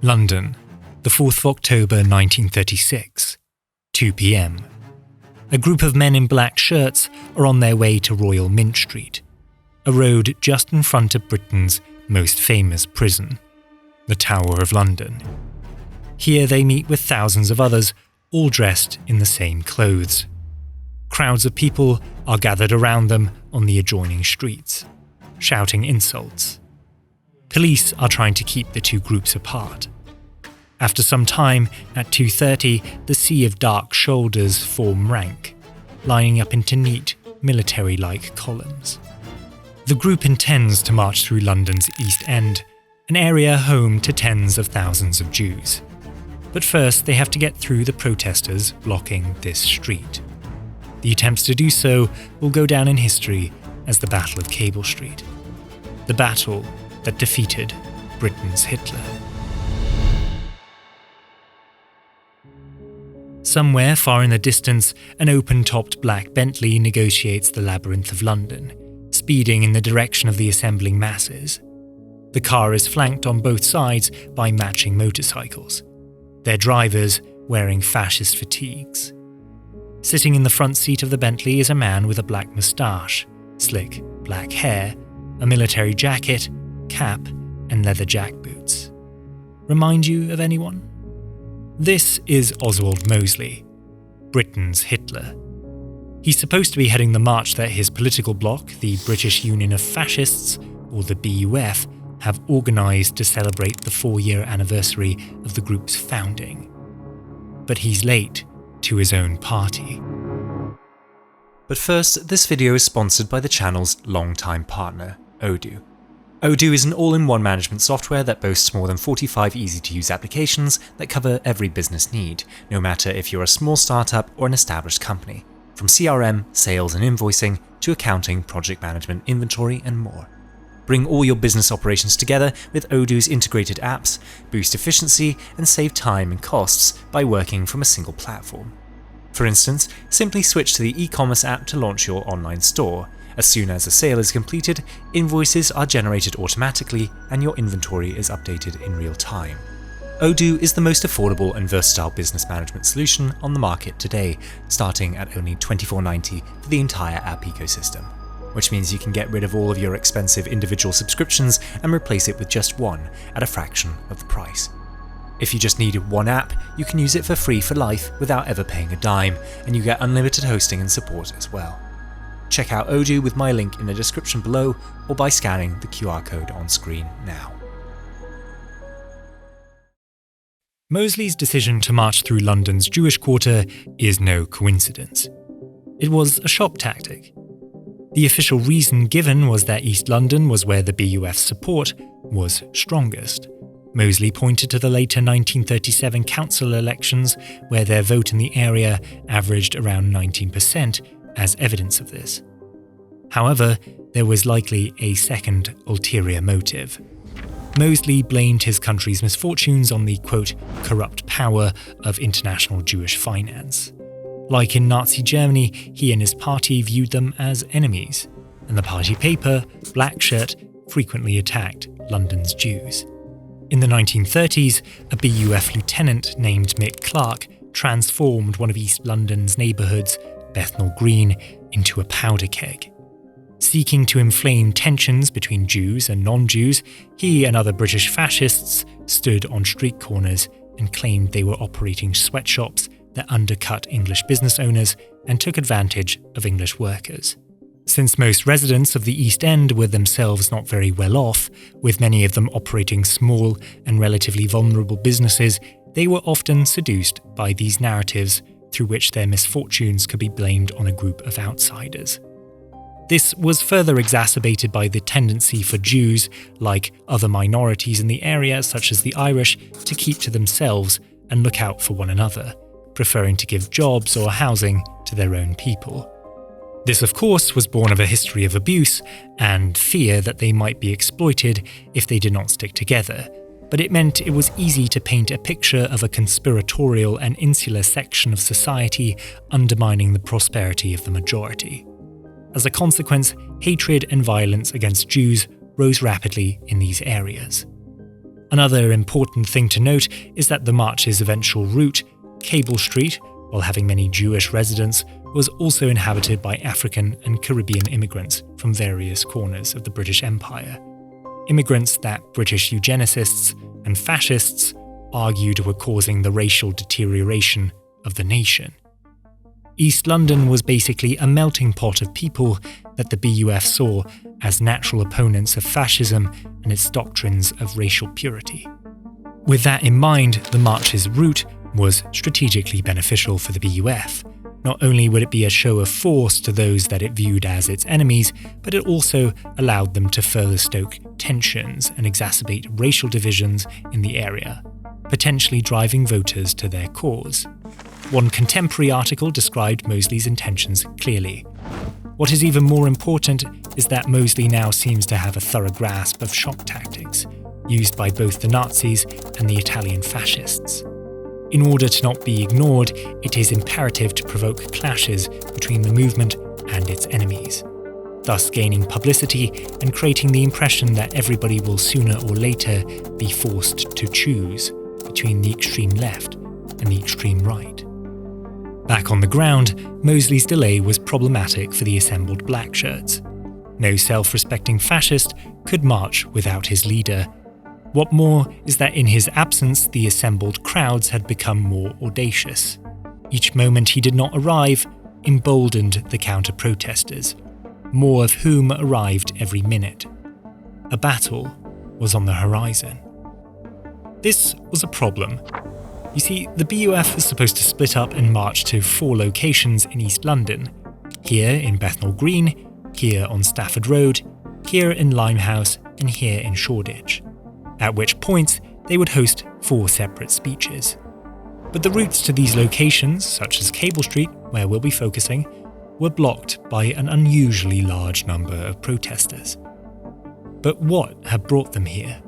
London, the 4th of October 1936, 2 p.m. A group of men in black shirts are on their way to Royal Mint Street, a road just in front of Britain's most famous prison, the Tower of London. Here they meet with thousands of others, all dressed in the same clothes. Crowds of people are gathered around them on the adjoining streets, shouting insults. Police are trying to keep the two groups apart. After some time, at 2:30, the sea of dark shoulders form rank, lining up into neat, military-like columns. The group intends to march through London's East End, an area home to tens of thousands of Jews. But first, they have to get through the protesters blocking this street. The attempts to do so will go down in history as the Battle of Cable Street, the battle that defeated Britain's Hitler. Somewhere far in the distance, an open-topped black Bentley negotiates the labyrinth of London, speeding in the direction of the assembling masses. The car is flanked on both sides by matching motorcycles, their drivers wearing fascist fatigues. Sitting in the front seat of the Bentley is a man with a black moustache, slick black hair, a military jacket, cap, and leather jackboots. Remind you of anyone? This is Oswald Mosley, Britain's Hitler. He's supposed to be heading the march that his political bloc, the British Union of Fascists, or the BUF, have organised to celebrate the 4-year anniversary of the group's founding. But he's late to his own party. But first, this video is sponsored by the channel's longtime partner, Odoo. Odoo is an all-in-one management software that boasts more than 45 easy-to-use applications that cover every business need, no matter if you're a small startup or an established company, from CRM, sales and invoicing, to accounting, project management, inventory, and more. Bring all your business operations together with Odoo's integrated apps, boost efficiency, and save time and costs by working from a single platform. For instance, simply switch to the e-commerce app to launch your online store. As soon as a sale is completed, invoices are generated automatically and your inventory is updated in real time. Odoo is the most affordable and versatile business management solution on the market today, starting at only $24.90 for the entire app ecosystem, which means you can get rid of all of your expensive individual subscriptions and replace it with just one at a fraction of the price. If you just need one app, you can use it for free for life without ever paying a dime, and you get unlimited hosting and support as well. Check out Odoo with my link in the description below or by scanning the QR code on screen now. Mosley's decision to march through London's Jewish quarter is no coincidence. It was a shock tactic. The official reason given was that East London was where the BUF's support was strongest. Mosley pointed to the later 1937 council elections, where their vote in the area averaged around 19%, as evidence of this. However, there was likely a second ulterior motive. Mosley blamed his country's misfortunes on the, quote, corrupt power of international Jewish finance. Like in Nazi Germany, he and his party viewed them as enemies, and the party paper, Blackshirt, frequently attacked London's Jews. In the 1930s, a BUF lieutenant named Mick Clark transformed one of East London's neighbourhoods, Bethnal Green, into a powder keg. Seeking to inflame tensions between Jews and non-Jews, he and other British fascists stood on street corners and claimed they were operating sweatshops that undercut English business owners and took advantage of English workers. Since most residents of the East End were themselves not very well off, with many of them operating small and relatively vulnerable businesses, they were often seduced by these narratives through which their misfortunes could be blamed on a group of outsiders. This was further exacerbated by the tendency for Jews, like other minorities in the area such as the Irish, to keep to themselves and look out for one another, preferring to give jobs or housing to their own people. This, of course, was born of a history of abuse and fear that they might be exploited if they did not stick together, but it meant it was easy to paint a picture of a conspiratorial and insular section of society undermining the prosperity of the majority. As a consequence, hatred and violence against Jews rose rapidly in these areas. Another important thing to note is that the march's eventual route, Cable Street, while having many Jewish residents, was also inhabited by African and Caribbean immigrants from various corners of the British Empire. Immigrants that British eugenicists and fascists argued were causing the racial deterioration of the nation. East London was basically a melting pot of people that the BUF saw as natural opponents of fascism and its doctrines of racial purity. With that in mind, the march's route was strategically beneficial for the BUF. Not only would it be a show of force to those that it viewed as its enemies, but it also allowed them to further stoke tensions and exacerbate racial divisions in the area, potentially driving voters to their cause. One contemporary article described Mosley's intentions clearly. What is even more important is that Mosley now seems to have a thorough grasp of shock tactics, used by both the Nazis and the Italian fascists. In order to not be ignored, it is imperative to provoke clashes between the movement and its enemies, thus gaining publicity and creating the impression that everybody will sooner or later be forced to choose between the extreme left and the extreme right. Back on the ground, Mosley's delay was problematic for the assembled Blackshirts. No self-respecting fascist could march without his leader. What more is that in his absence, the assembled crowds had become more audacious. Each moment he did not arrive emboldened the counter-protesters, more of whom arrived every minute. A battle was on the horizon. This was a problem. You see, the BUF was supposed to split up and march to 4 locations in East London. Here in Bethnal Green, here on Stafford Road, here in Limehouse, and here in Shoreditch. At which points, they would host 4 separate speeches. But the routes to these locations, such as Cable Street, where we'll be focusing, were blocked by an unusually large number of protesters. But what had brought them here?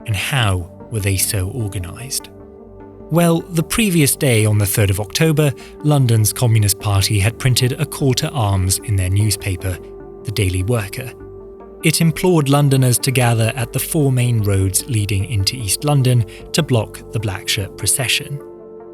And how were they so organised? Well, the previous day, on the 3rd of October, London's Communist Party had printed a call to arms in their newspaper, The Daily Worker. It implored Londoners to gather at the 4 main roads leading into East London to block the Blackshirt procession.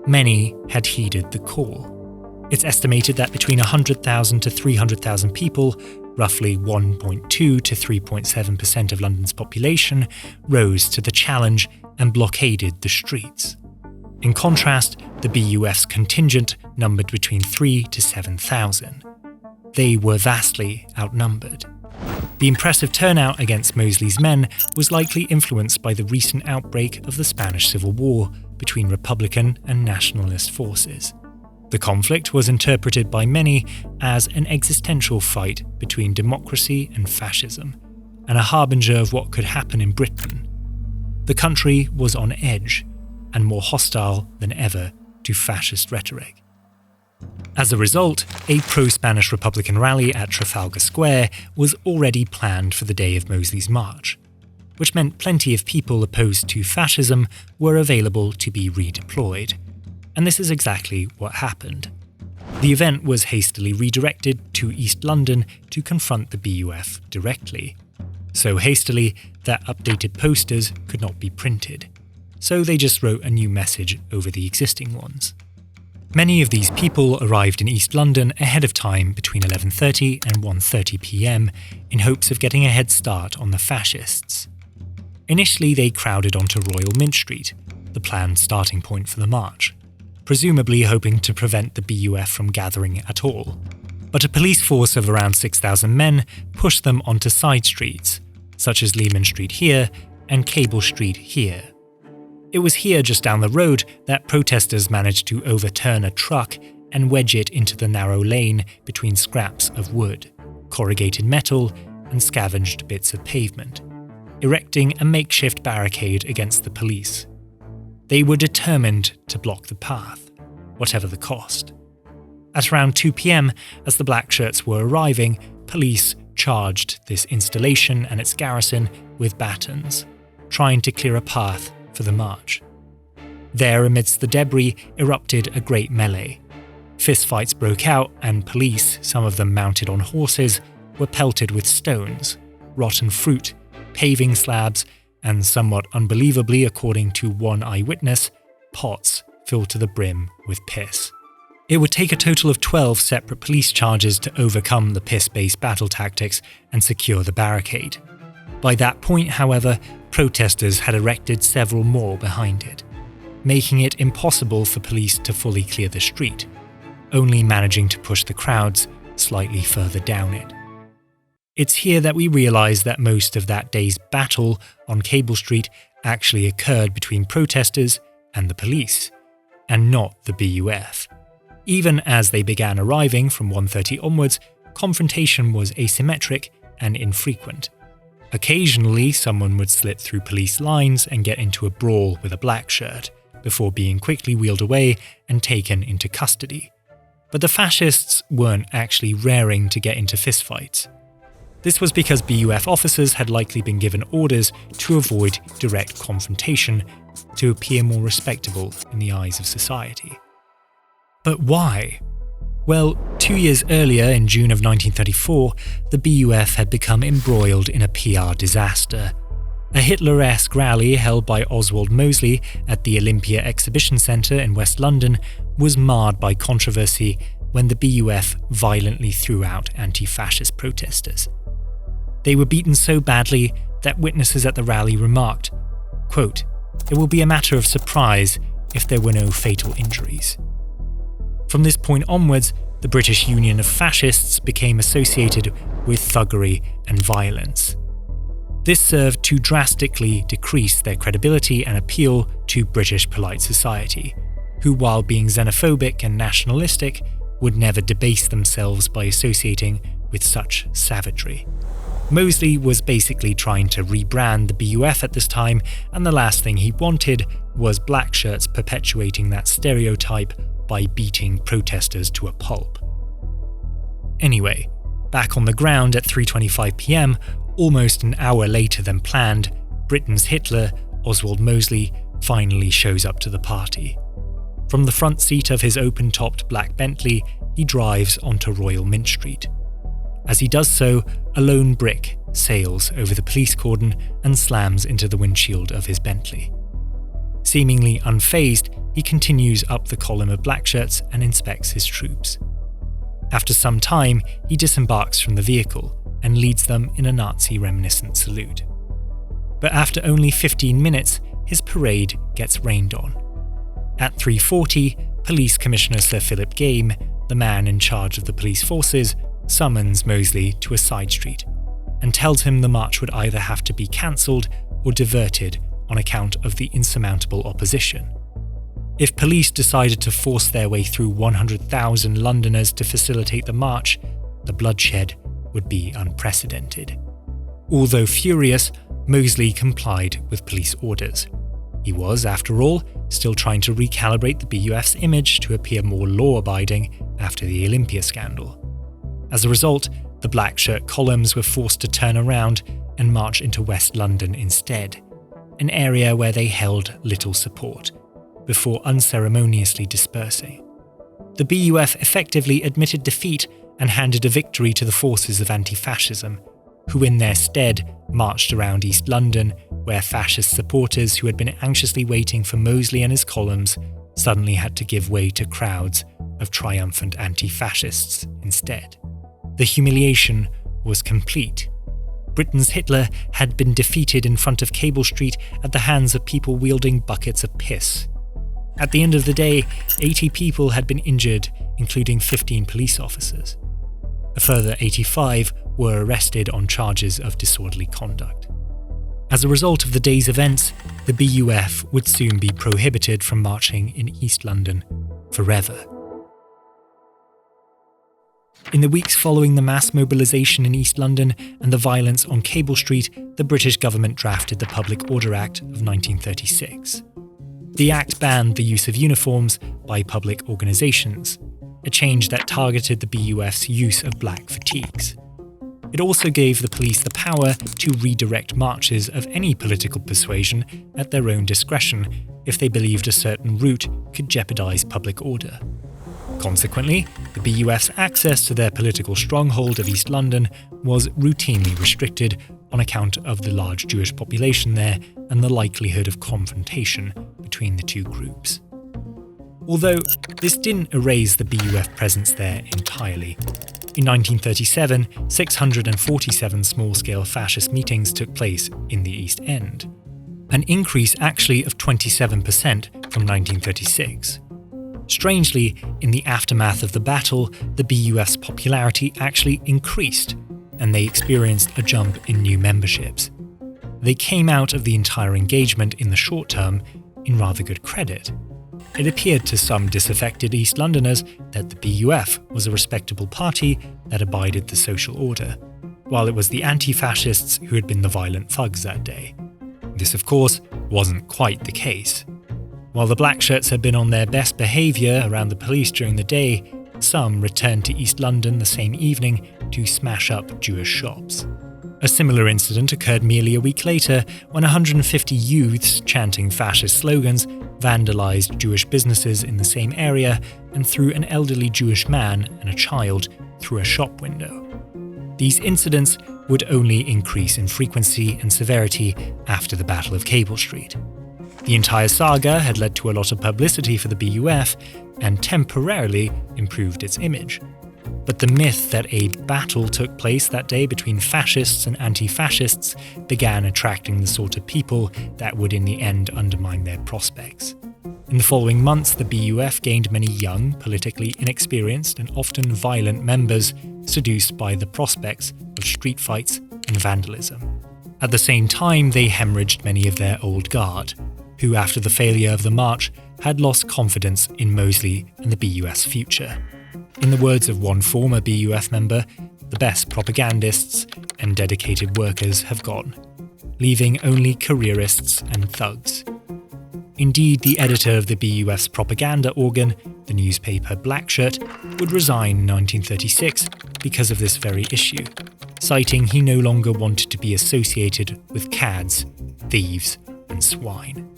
Many had heeded the call. It's estimated that between 100,000 to 300,000 people, roughly 1.2 to 3.7% of London's population, rose to the challenge and blockaded the streets. In contrast, the BUF's contingent numbered between 3 to 7,000. They were vastly outnumbered. The impressive turnout against Mosley's men was likely influenced by the recent outbreak of the Spanish Civil War between Republican and nationalist forces. The conflict was interpreted by many as an existential fight between democracy and fascism, and a harbinger of what could happen in Britain. The country was on edge, and more hostile than ever to fascist rhetoric. As a result, a pro-Spanish Republican rally at Trafalgar Square was already planned for the day of Mosley's march, which meant plenty of people opposed to fascism were available to be redeployed. And this is exactly what happened. The event was hastily redirected to East London to confront the BUF directly. So hastily that updated posters could not be printed. So they just wrote a new message over the existing ones. Many of these people arrived in East London ahead of time between 11:30 and 1:30 p.m. in hopes of getting a head start on the fascists. Initially, they crowded onto Royal Mint Street, the planned starting point for the march, presumably hoping to prevent the BUF from gathering at all. But a police force of around 6,000 men pushed them onto side streets, such as Leman Street here and Cable Street here. It was here just down the road that protesters managed to overturn a truck and wedge it into the narrow lane between scraps of wood, corrugated metal, and scavenged bits of pavement, erecting a makeshift barricade against the police. They were determined to block the path, whatever the cost. At around 2 p.m, as the Blackshirts were arriving, police charged this installation and its garrison with batons, trying to clear a path for the march. There, amidst the debris, erupted a great melee. Fistfights broke out, and police, some of them mounted on horses, were pelted with stones, rotten fruit, paving slabs, and somewhat unbelievably, according to one eyewitness, pots filled to the brim with piss. It would take a total of 12 separate police charges to overcome the piss-based battle tactics and secure the barricade. By that point, however, protesters had erected several more behind it, making it impossible for police to fully clear the street, only managing to push the crowds slightly further down it. It's here that we realise that most of that day's battle on Cable Street actually occurred between protesters and the police, and not the BUF. Even as they began arriving from 1:30 onwards, confrontation was asymmetric and infrequent. Occasionally, someone would slip through police lines and get into a brawl with a black shirt, before being quickly wheeled away and taken into custody. But the fascists weren't actually raring to get into fistfights. This was because BUF officers had likely been given orders to avoid direct confrontation to appear more respectable in the eyes of society. But why? Well, 2 years earlier, in June of 1934, the BUF had become embroiled in a PR disaster. A Hitler-esque rally held by Oswald Mosley at the Olympia Exhibition Centre in West London was marred by controversy when the BUF violently threw out anti-fascist protesters. They were beaten so badly that witnesses at the rally remarked, quote, "It will be a matter of surprise if there were no fatal injuries." From this point onwards, the British Union of Fascists became associated with thuggery and violence. This served to drastically decrease their credibility and appeal to British polite society, who, while being xenophobic and nationalistic, would never debase themselves by associating with such savagery. Mosley was basically trying to rebrand the BUF at this time, and the last thing he wanted was Blackshirts perpetuating that stereotype by beating protesters to a pulp. Anyway, back on the ground at 3:25 p.m, almost an hour later than planned, Britain's Hitler, Oswald Mosley, finally shows up to the party. From the front seat of his open-topped black Bentley, he drives onto Royal Mint Street. As he does so, a lone brick sails over the police cordon and slams into the windshield of his Bentley. Seemingly unfazed, he continues up the column of Blackshirts and inspects his troops. After some time, he disembarks from the vehicle and leads them in a Nazi-reminiscent salute. But after only 15 minutes, his parade gets rained on. At 3:40, Police Commissioner Sir Philip Game, the man in charge of the police forces, summons Mosley to a side street and tells him the march would either have to be cancelled or diverted on account of the insurmountable opposition. If police decided to force their way through 100,000 Londoners to facilitate the march, the bloodshed would be unprecedented. Although furious, Mosley complied with police orders. He was, after all, still trying to recalibrate the BUF's image to appear more law-abiding after the Olympia scandal. As a result, the black shirt columns were forced to turn around and march into West London instead, an area where they held little support, before unceremoniously dispersing. The BUF effectively admitted defeat and handed a victory to the forces of anti-fascism, who in their stead marched around East London, where fascist supporters who had been anxiously waiting for Mosley and his columns suddenly had to give way to crowds of triumphant anti-fascists instead. The humiliation was complete. Britain's Hitler had been defeated in front of Cable Street at the hands of people wielding buckets of piss. At the end of the day, 80 people had been injured, including 15 police officers. A further 85 were arrested on charges of disorderly conduct. As a result of the day's events, the BUF would soon be prohibited from marching in East London forever. In the weeks following the mass mobilisation in East London and the violence on Cable Street, the British government drafted the Public Order Act of 1936. The Act banned the use of uniforms by public organisations, a change that targeted the BUF's use of black fatigues. It also gave the police the power to redirect marches of any political persuasion at their own discretion if they believed a certain route could jeopardise public order. Consequently, the BUF's access to their political stronghold of East London was routinely restricted on account of the large Jewish population there and the likelihood of confrontation between the two groups. Although this didn't erase the BUF presence there entirely. In 1937, 647 small-scale fascist meetings took place in the East End, an increase actually of 27% from 1936. Strangely, in the aftermath of the battle, the BUF's popularity actually increased, and they experienced a jump in new memberships. They came out of the entire engagement in the short term in rather good credit. It appeared to some disaffected East Londoners that the BUF was a respectable party that abided the social order, while it was the anti-fascists who had been the violent thugs that day. This, of course, wasn't quite the case. While the Blackshirts had been on their best behaviour around the police during the day, some returned to East London the same evening to smash up Jewish shops. A similar incident occurred merely a week later when 150 youths chanting fascist slogans vandalised Jewish businesses in the same area and threw an elderly Jewish man and a child through a shop window. These incidents would only increase in frequency and severity after the Battle of Cable Street. The entire saga had led to a lot of publicity for the BUF and temporarily improved its image. But the myth that a battle took place that day between fascists and anti-fascists began attracting the sort of people that would in the end undermine their prospects. In the following months, the BUF gained many young, politically inexperienced and often violent members seduced by the prospects of street fights and vandalism. At the same time, they hemorrhaged many of their old guard, who after the failure of the march had lost confidence in Mosley and the BUF's future. In the words of one former BUF member, the best propagandists and dedicated workers have gone, leaving only careerists and thugs. Indeed, the editor of the BUF's propaganda organ, the newspaper Blackshirt, would resign in 1936 because of this very issue, citing he no longer wanted to be associated with cads, thieves, and swine.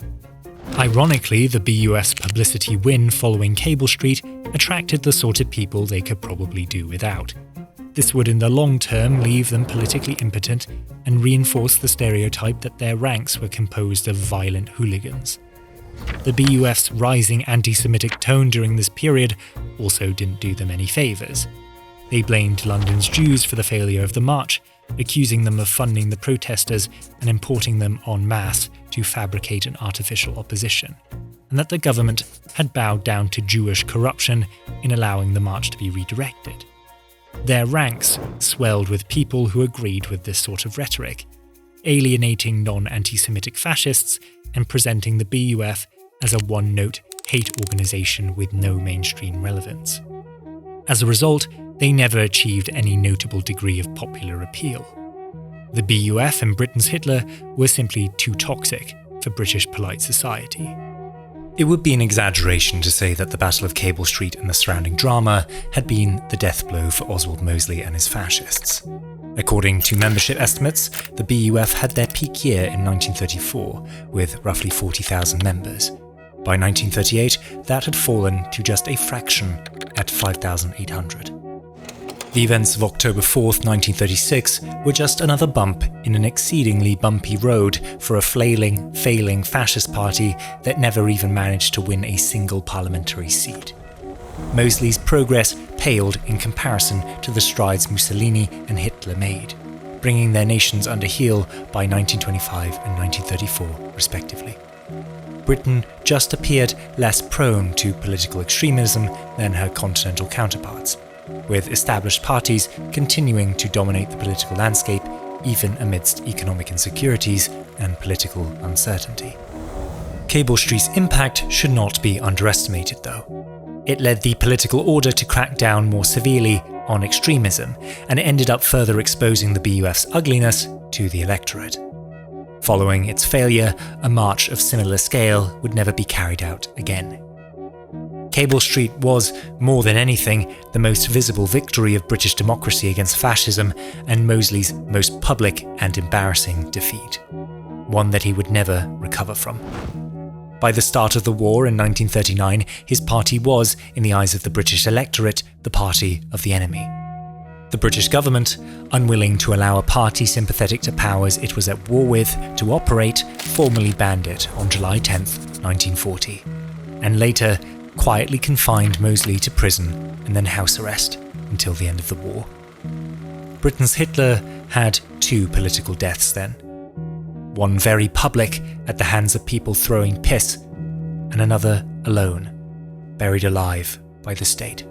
Ironically, the BUF's publicity win following Cable Street attracted the sort of people they could probably do without. This would in the long term leave them politically impotent and reinforce the stereotype that their ranks were composed of violent hooligans. The BUF's rising anti-Semitic tone during this period also didn't do them any favours. They blamed London's Jews for the failure of the march, accusing them of funding the protesters and importing them en masse to fabricate an artificial opposition, and that the government had bowed down to Jewish corruption in allowing the march to be redirected. Their ranks swelled with people who agreed with this sort of rhetoric, alienating non-anti-Semitic fascists and presenting the BUF as a one-note hate organisation with no mainstream relevance. As a result, they never achieved any notable degree of popular appeal. The BUF and Britain's Hitler were simply too toxic for British polite society. It would be an exaggeration to say that the Battle of Cable Street and the surrounding drama had been the death blow for Oswald Mosley and his fascists. According to membership estimates, the BUF had their peak year in 1934, with roughly 40,000 members. By 1938, that had fallen to just a fraction at 5,800. The events of October 4th, 1936 were just another bump in an exceedingly bumpy road for a failing fascist party that never even managed to win a single parliamentary seat. Mosley's progress paled in comparison to the strides Mussolini and Hitler made, bringing their nations under heel by 1925 and 1934, respectively. Britain just appeared less prone to political extremism than her continental counterparts, with established parties continuing to dominate the political landscape even amidst economic insecurities and political uncertainty. Cable Street's impact should not be underestimated, though. It led the political order to crack down more severely on extremism, and it ended up further exposing the BUF's ugliness to the electorate. Following its failure, a march of similar scale would never be carried out again. Cable Street was, more than anything, the most visible victory of British democracy against fascism and Mosley's most public and embarrassing defeat, one that he would never recover from. By the start of the war in 1939, his party was, in the eyes of the British electorate, the party of the enemy. The British government, unwilling to allow a party sympathetic to powers it was at war with to operate, formally banned it on July 10, 1940, and later quietly confined Mosley to prison and then house arrest until the end of the war. Britain's Hitler had 2 political deaths then. One very public at the hands of people throwing piss, and another alone, buried alive by the state.